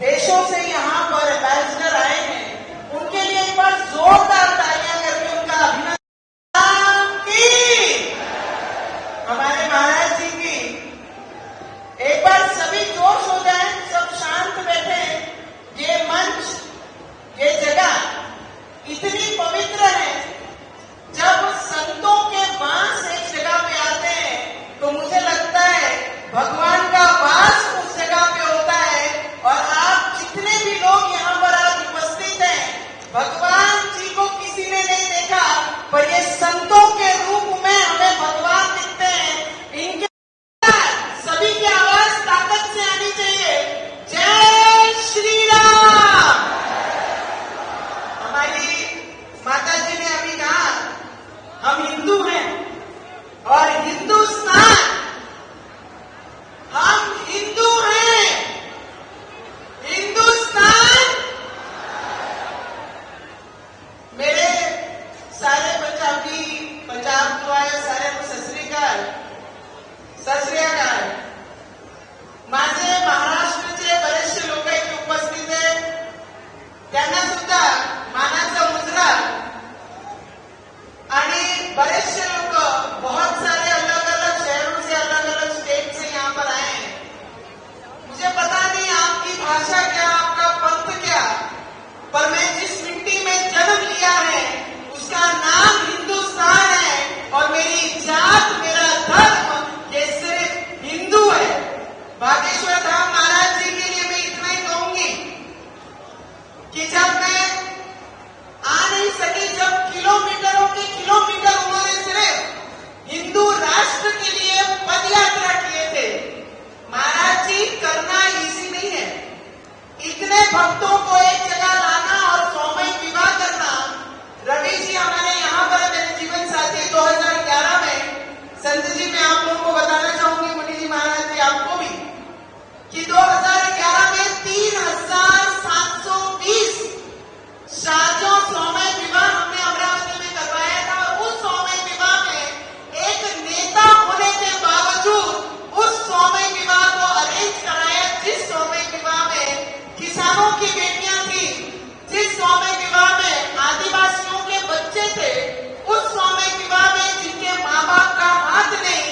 देशों से यहाँ पर एम्बेसडर आए हैं, उनके लिए एक बार जोरदार तालियां करके उनका अभिनंदन की, हमारे महाराज जी की। एक बार सभी जोश हो जाए, सब शांत बैठे। ये मंच, ये जगह इतनी पवित्र है। जब संतों के वास एक जगह पे आते हैं तो मुझे लगता है भगवान का वास उस जगह पे होता है। और आप जितने भी लोग यहाँ पर आज उपस्थित हैं, भगवान जी को किसी ने नहीं देखा, पर ये संतों के रूप में हमें भगवान दिखते हैं। इनके सभी की आवाज ताकत से आनी चाहिए। जय श्री राम। हमारी माता जी ने अभी कहा हम हिंदू हैं और हिंदुस्तान, हम हिंदू हैं, हिंदुस्तान। मेरे सारे पंजाबी, पंजाब तो आए सारे को सत श्री अकाल, सत श्री अकाल। माझे महाराष्ट्राचे बरेचसे लोक इथे उपस्थित आहेत, त्यांना सुद्धा मानाचा मुजरा। आणि बरेचसे लोग बहुत सारे अलग अलग शहरों से, अलग अलग स्टेट से यहाँ पर आए हैं। मुझे पता नहीं आपकी भाषा क्या, आपका पंथ क्या, पर मैं जिस मिट्टी में जन्म लिया है उसका नाम हिंदुस्तान है। और मेरी जात, मेरा धर्म ये सिर्फ हिंदू है। बागेश्वर धाम महाराज जी के लिए मैं इतना ही कहूंगी कि जब मैं आ नहीं सकी, जब किलोमीटरों के किलोमीटर उन्होंने सिर्फ हिंदू राष्ट्र के लिए पद यात्रा किए थे। महाराज जी, करना इजी नहीं है। इतने भक्तों को एक जगह लाना और सामूहिक विवाह करना। रवि जी हमारे यहाँ पर मेरे जीवन साथी 2011 में, संत जी मैं आप लोगों को बताना चाहूंगी, मुनि जी महाराज जी आपको भी, कि 2011 में 3720 शादियों सामूहिक विवाह हमने अमरावती में करवाया था। उस सामूहिक विवाह में एक नेता होने के बावजूद उस सामूहिक विवाह को अरेंज कराया, जिस सामूहिक विवाह में किसानों की बेटियां थी, जिस सामूहिक विवाह में आदिवासियों के बच्चे थे, उस सामूहिक विवाह में जिनके माँ बाप का हाथ नहीं,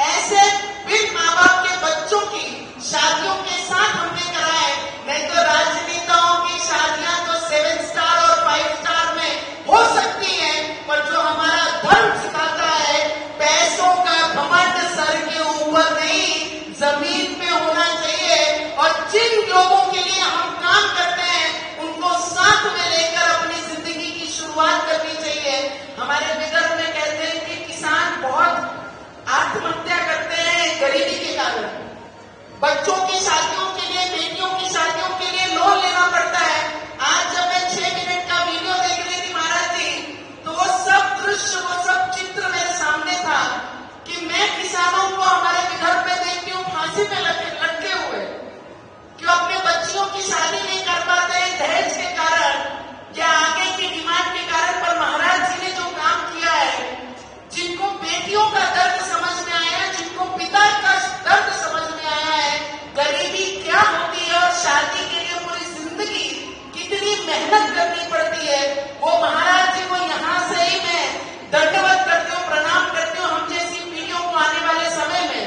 ऐसे बिन माँ बाप के बच्चों की शादियों के साथ हमने कराए। नहीं तो राजनेताओं की शादियां तो 7 स्टार और 5 स्टार में हो सकती है, पर जो हमारा धर्म सिखाता है, पैसों का घमंड सर के ऊपर नहीं, जमीन पे होना चाहिए। और जिन लोगों के लिए हम काम करते हैं उनको साथ में लेकर अपनी जिंदगी की शुरुआत करनी चाहिए। हमारे विदर्भ में कहते हैं कि किसान बहुत आत्महत्या करते हैं गरीबी के कारण। बच्चों की शादियों के लिए, बेटियों की शादियों के लिए लोन लेना पड़ता है। आज जब मैं 6 मिनट का वीडियो देख रही थी महाराज जी, तो वो सब दृश्य, वो सब चित्र मेरे सामने था कि मैं किसानों को हमारे विदर्भ में देखती हूँ फांसी पे लटके हुए, कि अपने बच्चियों की शादी नहीं कर पाते हैं दहेज के कारण या आगे की डिमांड के कारण। पर महाराज जी ने जो काम किया है, जिनको बेटियों का दर्द समझ में आया, जिनको पिता का दर्द समझ में आया है, गरीबी क्या होती है और शादी के लिए पूरी जिंदगी कितनी मेहनत करनी पड़ती है, वो महाराज जी को यहाँ से ही मैं दंडवत करती हूँ, प्रणाम करती हूँ। हम जैसी पीढ़ियों को आने वाले समय में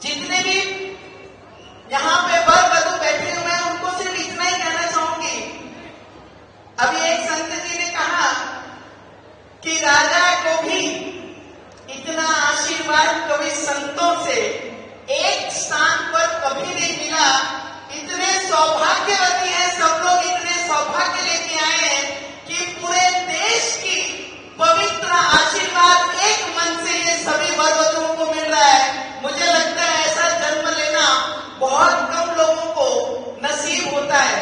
जितने भी यहाँ पे वर वधू बैठे हुए हैं, उनको सिर्फ इतना ही कहना चाहूंगी। अभी एक संत जी ने कहा कि राजा को भी इतना आशीर्वाद कभी संतों से एक स्थान पर कभी नहीं मिला। इतने सौभाग्यवती हैं सब लोग, इतने सौभाग्य लेके आए हैं कि पूरे देश की पवित्र आशीर्वाद एक मन से ये सभी वर वधुओं को मिल रहा है। मुझे लगता है ऐसा जन्म लेना बहुत कम लोगों को नसीब होता है।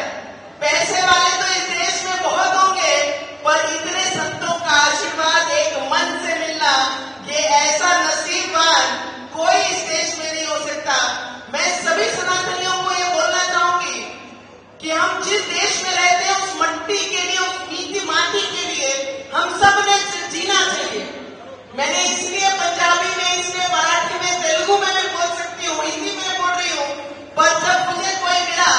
पैसे वाले तो इस देश में बहुत होंगे, पर इतने संतों का आशीर्वाद एक मन से मिलना, ये ऐसा नसीबवान कोई इस देश में नहीं हो सकता। मैं सभी सनातनियों को ये बोलना चाहूंगी कि हम जिस देश में रहते हैं, उस मिट्टी के लिए, उस मीठी माटी के लिए हम सब ने जीना चाहिए। मैंने इसलिए पंजाबी में, इसलिए मराठी में, तेलुगु में भी बोल सकती हूँ, हिंदी में बोल रही हूँ, पर जब मुझे कोई मिला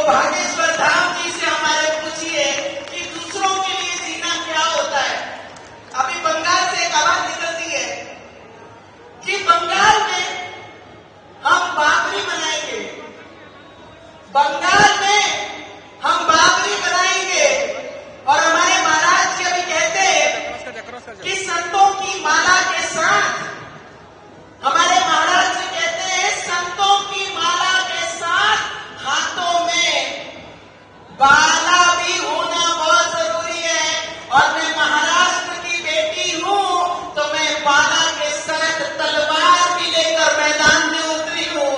भागेश्वर धाम जी से हमारे पूछिए कि दूसरों के लिए जीना क्या होता है। अभी बंगाल से एक आवाज निकलती है कि बंगाल में हम बाबरी बनाएंगे, बंगाल में हम बाबरी बनाएंगे। और हमारे महाराज जी अभी कहते हैं कि संतों की माला के साथ, हमारे महाराज जी कहते हैं संतों की माला के साथ हाथों में बाला भी होना बहुत जरूरी है। और मैं महाराष्ट्र की बेटी हूं तो मैं बाला के साथ तलवार भी लेकर मैदान में उतरी हूं।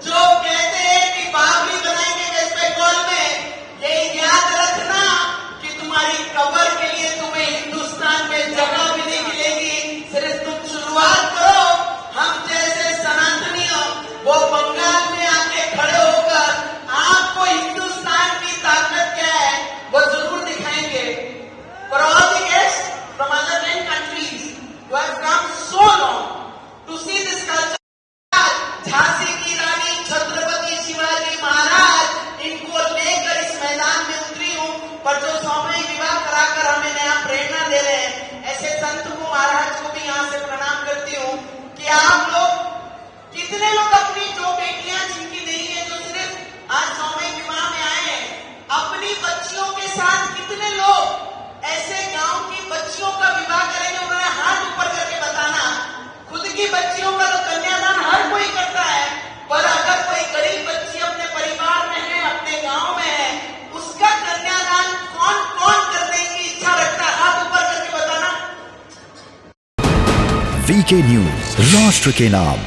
जो कहते हैं कि बाबरी बनाएंगे वेस्ट बंगाल में, यही याद रखना कि तुम्हारी कब्र के लिए तुम्हें हिंदुस्तान में जगह भी नहीं मिलेगी। सिर्फ तुम शुरुआत करो, हम जैसे सनातनी वो बंगाल में आके खड़े होकर आपको हिंदुस्तान की ताकत क्या है वो जरूर दिखाएंगे। For all the guests from other 10 countries who have come so long to see this culture, Jhansi की रानी छत्रपति शिवाजी महाराज इनको लेकर इस मैदान में उतरी हूं। पर जो सामूहिक विवाह कराकर हमें नया प्रेरणा दे रहे हैं, ऐसे संत को महाराज को भी यहां से प्रणाम करती हूं कि आप लोग कितने लोग अपनी जो बेटियां जिनकी नहीं है, जो सिर्फ आज सामूहिक विवाह में आए हैं, अपनी बच्चियों के साथ कितने लोग ऐसे गांव की बच्चियों का विवाह करेंगे। उन्होंने हाथ ऊपर करके बताना। खुद की बच्चियों का तो कन्यादान हर कोई करता है, पर अगर कोई गरीब बच्ची अपने परिवार में है, अपने गांव में है, उसका कन्यादान कौन कौन करने की इच्छा रखता है, हाथ ऊपर करके बताना। वीके न्यूज, राष्ट्र के नाम।